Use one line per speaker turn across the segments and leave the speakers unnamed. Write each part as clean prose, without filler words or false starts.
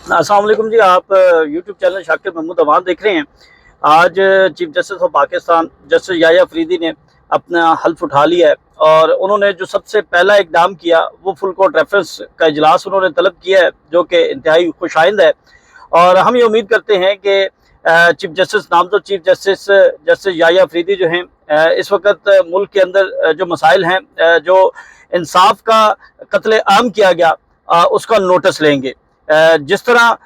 अस्सलाम वालेकुम जी। आप यूट्यूब चैनल शाकिर महमूद अवान देख रहे हैं। आज chief justice of Pakistan justice Yahya Afridi ने अपना हल्फ उठा लिया है और उन्होंने जो सबसे पहला इकदाम किया वो फुल कोर्ट रेफरेंस का इजलास उन्होंने तलब किया है, जो कि इंतहाई खुशाइंद है। और हम ये उम्मीद करते हैं कि चीफ जस्टिस नामजद chief justice justice Yahya Afridi जो हैं इस वक्त मुल्क के अंदर जो मसाइल हैं, जो इंसाफ का कत्ले आम किया गया उसका नोटिस लेंगे। जिस तरह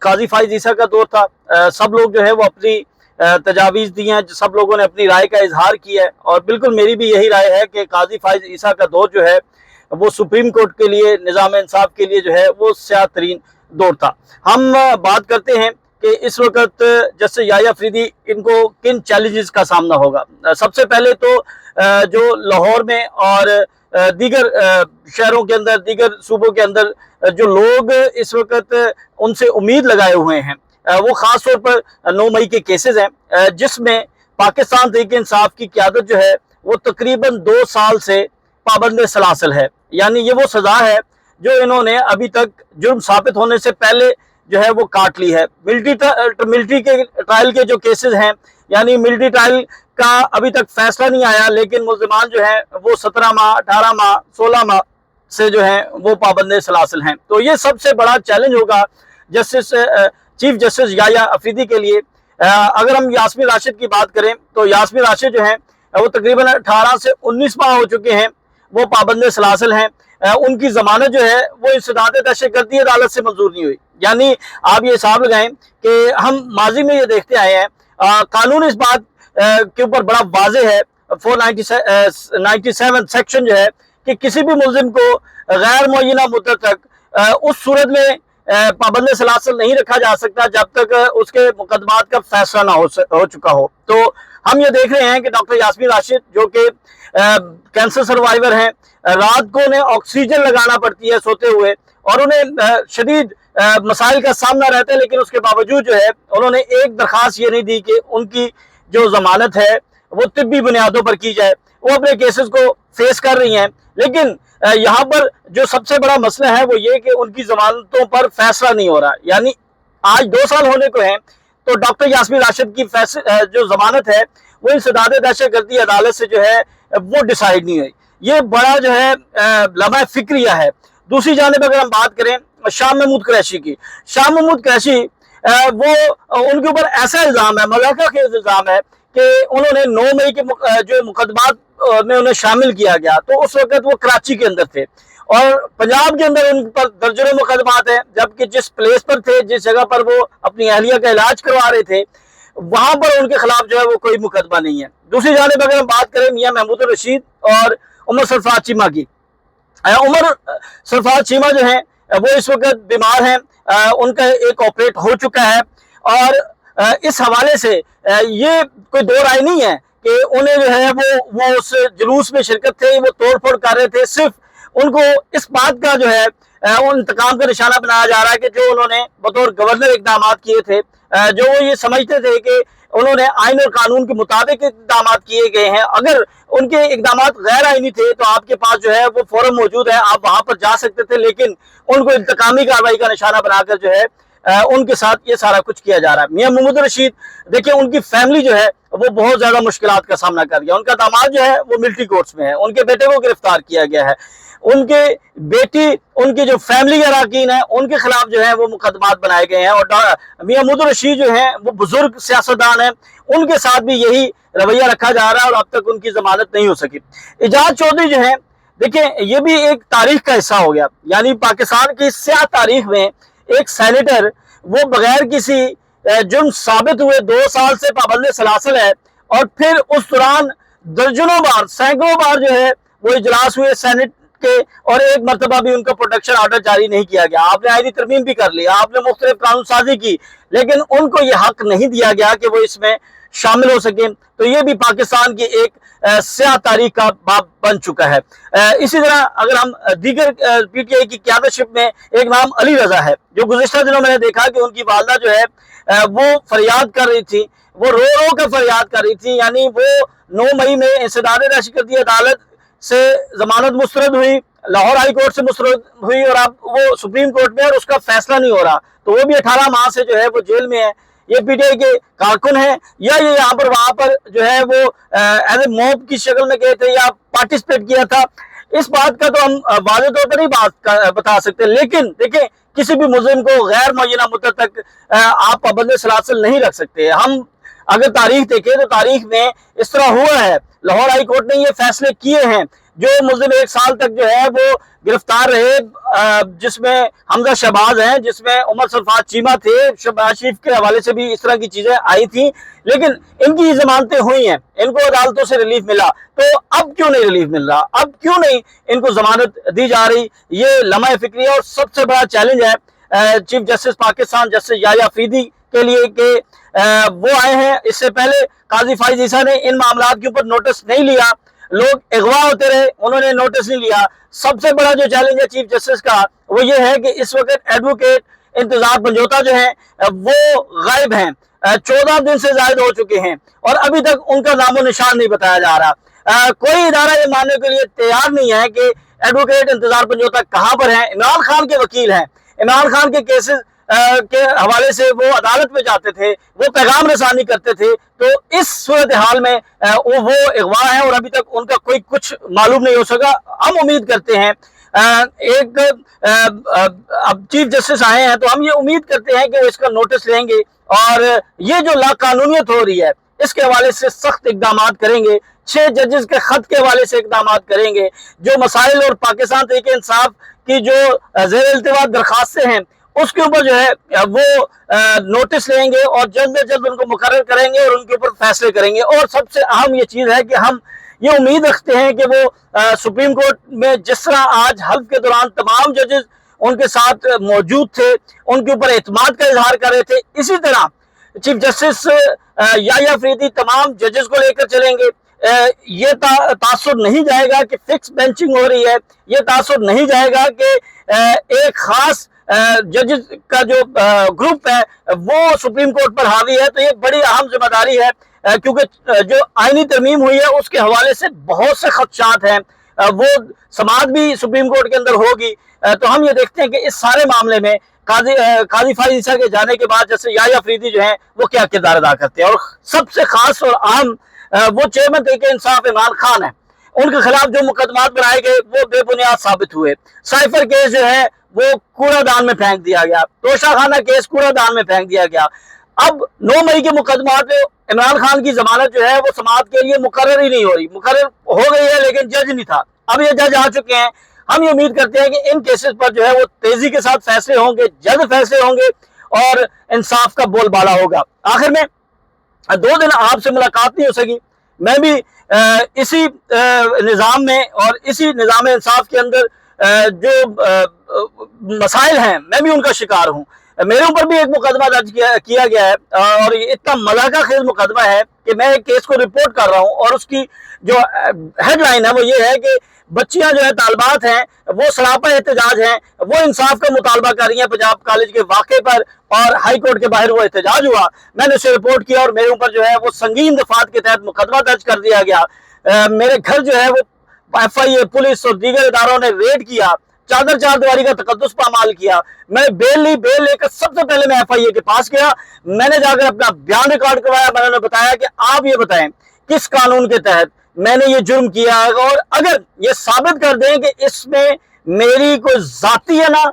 काजी फाइज ईसा का दौर था, सब लोग जो है वो अपनी तजावीज़ दी हैं, सब लोगों ने अपनी राय का इजहार किया है और बिल्कुल मेरी भी यही राय है कि काजी फाइज ईसा का दौर जो है वो सुप्रीम कोर्ट के लिए, निज़ाम इंसाफ के लिए जो है वो स्याह तरीन दौर था। हम बात करते हैं कि इस वक्त जस्टिस याह्या अफरीदी इनको किन चैलेंजेस का सामना होगा। सबसे पहले तो जो लाहौर में और दीगर शहरों के अंदर, दीगर सूबों के अंदर जो लोग इस वक्त उनसे उम्मीद लगाए हुए हैं, वो ख़ास तौर पर 9 मई के केसेस हैं, जिसमें पाकिस्तान तहरीक इंसाफ की क़यादत जो है वो तकरीबन 2 साल से पाबंद सलासल है। यानी ये वो सज़ा है जो इन्होंने अभी तक जुर्म साबित होने से पहले जो है वो काट ली है। मिलिट्री के ट्रायल के जो केसेस हैं, यानी मिलिट्री ट्रायल का अभी तक फैसला नहीं आया, लेकिन मुल्ज़िमान जो है वो 17 माह, 18 माह, 16 माह से जो है वो पाबंद सलासल हैं। तो ये सबसे बड़ा चैलेंज होगा चीफ जस्टिस याह्या अफरीदी के लिए। अगर हम यास्मीन राशिद की बात करें तो यास्मीन राशिद जो है वो तकरीबन 18 से 19 माह हो चुके हैं, वो पाबंद सलासल हैं। उनकी जमानत जो है वो इंसदाद दहशतगर्दी अदालत से मंजूर नहीं हुई। यानी आप ये हिसाब लगाएं कि हम माजी में ये देखते आए हैं, कानून इस बात के ऊपर बड़ा वाज़ेह है, 497 सेक्शन जो है कि किसी भी मुल्जिम को गैर मुअय्यना मुद्दत तक उस सूरत में पाबंद सलासल नहीं रखा जा सकता जब तक उसके मुकदमात का फैसला ना हो चुका हो। तो हम ये देख रहे हैं कि डॉक्टर यास्मीन राशिद जो कि कैंसर सर्वाइवर हैं, रात को उन्हें ऑक्सीजन लगाना पड़ती है सोते हुए और उन्हें शदीद मसाइल का सामना रहता है, लेकिन उसके बावजूद जो है उन्होंने एक दरख्वास्त ये नहीं दी कि उनकी जो जमानत है वो तिब्बी बुनियादों पर की जाए। वो अपने केसेस को फेस कर रही हैं, लेकिन यहाँ पर जो सबसे बड़ा मसला है वो ये कि उनकी जमानतों पर फैसला नहीं हो रहा। यानी आज 2 साल होने को हैं तो डॉक्टर यास्मीन राशिद की जो जमानत है वो इंसदाद दहशतगर्दी अदालत से जो है वो डिसाइड नहीं हुई। ये बड़ा जो है लम्हा फिक्रिया है। दूसरी जानिब अगर हम बात करें शाह महमूद कुरैशी की, शाह महमूद कुरैशी वो उनके ऊपर ऐसा इल्ज़ाम है, मजाका के इल्ज़ाम है कि उन्होंने 9 मई के जो मुकदमात में उन्हें शामिल किया गया तो उस वक्त वो कराची के अंदर थे और पंजाब के अंदर उन पर दर्जनों मुकदमात हैं, जबकि जिस प्लेस पर थे, जिस जगह पर वो अपनी अहलिया का इलाज करवा रहे थे, वहां पर उनके खिलाफ जो है वो कोई मुकदमा नहीं है। दूसरी जानिब अगर हम बात करें मियां महमूद रशीद और उमर सरफराज चीमा की, उमर सरफराज चीमा जो है वो इस वक्त बीमार हैं, उनका एक ऑपरेट हो चुका है और इस हवाले से ये कोई दो राय नहीं है कि उन्हें जो है वो उस जुलूस में शिरकत थे, वो तोड़ फोड़ कर रहे थे। सिर्फ उनको इस बात का जो है उन इंतकाम का निशाना बनाया जा रहा है कि जो उन्होंने बतौर गवर्नर इकदाम किए थे, जो वो ये समझते थे कि उन्होंने आइन और कानून के मुताबिक इकदाम किए गए हैं। अगर उनके इकदाम गैर आइनी थे तो आपके पास जो है वो फोरम मौजूद है, आप वहां पर जा सकते थे, लेकिन उनको इंतकामी कार्रवाई का निशाना बनाकर जो है उनके साथ ये सारा कुछ किया जा रहा है। मियां महमूद रशीद देखिए, उनकी फैमिली जो है वो बहुत ज्यादा मुश्किलात का सामना कर गया। उनका दामाद जो है वो मिलिट्री कोर्ट्स में है, उनके बेटे को गिरफ्तार किया गया है, उनके बेटी, उनकी जो फैमिली अरकान है उनके खिलाफ जो है वो मुकदमात बनाए गए हैं और मियां महमूद रशीद जो है वो बुजुर्ग सियासतदान है, उनके साथ भी यही रवैया रखा जा रहा है और अब तक उनकी जमानत नहीं हो सकी। एजाज चौधरी जो है, देखिए ये भी एक तारीख का हिस्सा हो गया। यानी पाकिस्तान की स्याह तारीख में एक सेनेटर वो बगैर किसी जुर्म साबित हुए 2 साल से पाबंद सलासल है और फिर उस दौरान दर्जनों बार, सैकड़ों बार जो है वो इजलास हुए सेनेट के और एक मरतबा भी उनका प्रोटेक्शन ऑर्डर जारी नहीं किया गया। आपने आईनी तरमीम भी कर ली, आपने मुख्तलिफ कानून साजी की, लेकिन उनको ये हक नहीं दिया गया कि वो इसमें शामिल हो सके। तो ये भी पाकिस्तान की एक स्याह तारीख का बाब बन चुका है। इसी तरह अगर हम दीगर पीटीआई की क़यादतशिप में एक नाम अली रजा है, जो गुज़िश्ता दिनों मैंने देखा कि उनकी वालदा जो है वो फरियाद कर रही थी, वो रो रो कर फरियाद कर रही थी। यानी वो 9 मई में इंसदाद दहशतगर्दी अदालत से जमानत मुस्तरद हुई, लाहौर हाई कोर्ट से मुस्तरद हुई और अब वो सुप्रीम कोर्ट में, और उसका फैसला नहीं हो रहा, तो वो भी 18 माह से जो है वो जेल में है। ये पीटीआई के कारकुन है, या ये यहाँ पर वहां पर जो है वो एज ए मॉब की शक्ल में गए थे या पार्टिसिपेट किया था, इस बात का तो हम वाज़ेह तौर पर नहीं बता सकते। लेकिन देखें, किसी भी मुल्जिम को गैर मुअय्यना मुद्दत तक आप पाबंद सलासल नहीं रख सकते। हम अगर तारीख देखें तो तारीख में इस तरह हुआ है, लाहौर हाई कोर्ट ने ये फैसले किए हैं। जो मुल्जिम 1 साल तक जो है वो गिरफ्तार रहे, जिसमें हमजा शहबाज हैं, जिसमें उमर सल्फात चीमा थे, शहबाज शरीफ के हवाले से भी इस तरह की चीजें आई थी, लेकिन इनकी जमानतें हुई हैं, इनको अदालतों से रिलीफ मिला। तो अब क्यों नहीं रिलीफ मिल रहा, अब क्यों नहीं इनको जमानत दी जा रही? ये लम्हा फिक्री है। और सबसे बड़ा चैलेंज है chief justice Pakistan justice Yahya Afridi के लिए कि वो आए हैं। इससे पहले काजी फाइज ईसा ने इन मामलात के ऊपर नोटिस नहीं लिया, लोग अगवा होते रहे, उन्होंने नोटिस नहीं लिया। सबसे बड़ा जो चैलेंज है चीफ जस्टिस का वो ये है कि इस वक्त एडवोकेट इंतजार पंजोता जो है वो गायब हैं, 14 दिन से ज्यादा हो चुके हैं और अभी तक उनका नामो निशान नहीं बताया जा रहा। कोई इदारा ये मानने के लिए तैयार नहीं है कि एडवोकेट इंतजार पंजोता कहाँ पर हैं। इमरान खान के वकील हैं, इमरान खान के केसेस के हवाले से वो अदालत में जाते थे, वो पैगाम रसानी करते थे। तो इस सूरत हाल में वो अगवा है और अभी तक उनका कोई कुछ मालूम नहीं हो सका। हम उम्मीद करते हैं अब चीफ जस्टिस आए हैं तो हम ये उम्मीद करते हैं कि वो इसका नोटिस लेंगे और ये जो लाकानूनियत हो रही है इसके हवाले से सख्त इकदाम करेंगे। 6 जजेस के खत के हवाले से इकदाम करेंगे। जो मसाइल और पाकिस्तान तहरीक इंसाफ की जो ज़ेर इल्तिवा दरखास्तें हैं उसके ऊपर जो है वो नोटिस लेंगे और जल्द से जल्द उनको मुकर्रर करेंगे और उनके ऊपर फैसले करेंगे। और सबसे अहम ये चीज़ है कि हम ये उम्मीद रखते हैं कि वो सुप्रीम कोर्ट में जिस तरह आज हल्फ के दौरान तमाम जजेस उनके साथ मौजूद थे, उनके ऊपर एतमाद का इजहार कर रहे थे, इसी तरह चीफ जस्टिस याह्या अफरीदी तमाम जजेस को लेकर चलेंगे। ये तासुर नहीं जाएगा कि फिक्स बेंचिंग हो रही है, ये तासुर नहीं जाएगा कि एक खास जजेस का जो ग्रुप है वो सुप्रीम कोर्ट पर हावी है। तो ये बड़ी अहम जिम्मेदारी है क्योंकि जो आईनी तरमीम हुई है उसके हवाले से बहुत से खदशात हैं, वो समाअत भी सुप्रीम कोर्ट के अंदर होगी। तो हम ये देखते हैं कि इस सारे मामले में काजी फाइज ईसा के जाने के बाद जैसे याह्या अफरीदी जो है वो क्या किरदार अदा करते हैं। और सबसे खास और अहम वो चेयरमैन तहरीक इंसाफ इमरान खान है, उनके खिलाफ जो मुकदमात बनाए गए वो बेबुनियाद साबित हुए। साइफर केस जो है वो कूड़ादान में फेंक दिया गया, तोशाखाना केस कूड़ादान में फेंक दिया गया। अब 9 मई के मुकदमात में इमरान खान की जमानत जो है वो समाअत के लिए मुकर्रर ही नहीं हो रही, मुकर्रर हो गई है लेकिन जज नहीं था, अब ये जज आ चुके हैं। हम ये उम्मीद करते हैं कि इन केसेस पर जो है वो तेजी के साथ फैसले होंगे, जल्द फैसले होंगे और इंसाफ का बोलबाला होगा। आखिर में 2 दिन आपसे मुलाकात नहीं हो सकी, मैं भी इसी निज़ाम में और इसी निज़ाम इंसाफ के अंदर जो मसाइल हैं मैं भी उनका शिकार हूँ। मेरे ऊपर भी एक मुकदमा दर्ज किया गया है और ये इतना मजाका खेज मुकदमा है कि मैं एक केस को रिपोर्ट कर रहा हूँ और उसकी जो हेडलाइन है वो ये है कि बच्चियां जो है तालबात हैं वो सरापा एहतजाज हैं, वो इंसाफ का मुतालबा कर रही हैं पंजाब कॉलेज के वाक़े पर और हाई कोर्ट के बाहर वो एहतजाज हुआ। मैंने उसे रिपोर्ट किया और मेरे ऊपर जो है वो संगीन दफात के तहत मुकदमा दर्ज कर दिया गया। मेरे घर जो है वो FIA पुलिस और दीगर इदारों ने रेड किया, चादर चारदीवारी का तकद्दुस पामाल किया। मैं बेल लेकर सबसे पहले मैं FIA के पास गया, मैंने जाकर अपना बयान रिकॉर्ड करवाया। मैंने उन्हें बताया कि आप ये बताएं किस कानून के तहत मैंने ये जुर्म किया है और अगर ये साबित कर दें कि इसमें मेरी कोई जाती है ना,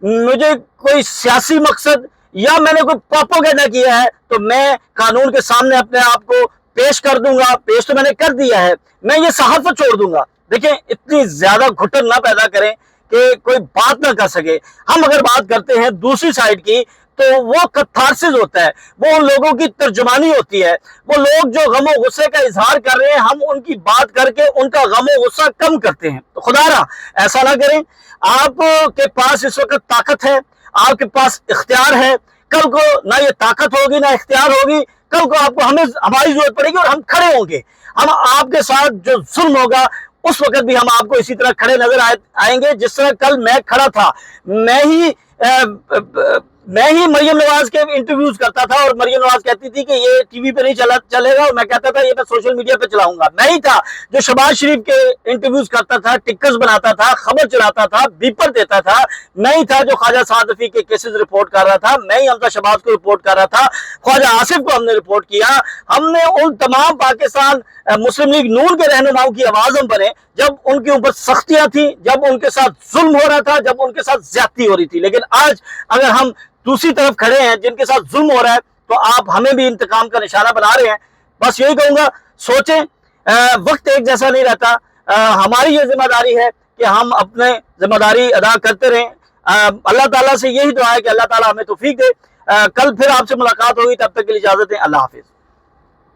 मुझे कोई सियासी मकसद या मैंने कोई प्रोपेगेंडा किया है तो मैं कानून के सामने अपने आप को पेश कर दूंगा। पेश तो मैंने कर दिया है, मैं ये सहाफत छोड़ दूंगा। देखें, इतनी ज्यादा घुटन ना पैदा करें कि कोई बात ना कर सके। हम अगर बात करते हैं दूसरी साइड की तो वो कथारसिस होता है, वो उन लोगों की तर्जुमानी होती है। वो लोग जो गम और गुस्से का इजहार कर रहे हैं हम उनकी बात करके उनका गम और गुस्सा कम करते हैं। तो खुदारा ऐसा ना करें। आपके पास इस वक्त ताकत है, आपके पास इख्तियार है, कल को ना ये ताकत होगी ना इख्तियार होगी, कल को आपको हमारी जरूरत पड़ेगी और हम खड़े होंगे। हम आपके साथ जो जुल्म होगा उस वक्त भी हम आपको इसी तरह खड़े नजर आएंगे जिस तरह कल मैं खड़ा था। मैं ही میں ہی مریم نواز کے انٹرویوز کرتا تھا اور مریم نواز کہتی تھی کہ یہ ٹی وی پہ نہیں چلے گا، اور میں کہتا تھا یہ میں سوشل میڈیا پہ چلاؤں گا۔ میں ہی تھا جو شہباز شریف کے انٹرویوز کرتا تھا، ٹکرز بناتا تھا، خبر چلاتا تھا، بیپر دیتا تھا۔ میں ہی تھا جو خواجہ سعد رفیع کے کیسز رپورٹ کر رہا تھا، میں ہی حمزہ شہباز کو رپورٹ کر رہا تھا، خواجہ آصف کو ہم نے رپورٹ کیا۔ ہم نے ان تمام پاکستان مسلم لیگ نون کے رہنماؤں کی آواز ہم بنے جب ان کے اوپر سختیاں تھیں، جب ان کے ساتھ ظلم ہو رہا تھا، جب ان کے ساتھ زیادتی ہو رہی تھی۔ لیکن آج اگر ہم دوسری طرف کھڑے ہیں جن کے ساتھ ظلم ہو رہا ہے تو آپ ہمیں بھی انتقام کا نشانہ بنا رہے ہیں۔ بس یہی کہوں گا، سوچیں، وقت ایک جیسا نہیں رہتا۔ ہماری یہ ذمہ داری ہے کہ ہم اپنے ذمہ داری ادا کرتے رہیں۔ اللہ تعالیٰ سے یہی دعا ہے کہ اللہ تعالیٰ ہمیں توفیق دے۔ کل پھر آپ سے ملاقات ہوگی، تب تک کے لیے اجازت دیں۔ اللہ حافظ۔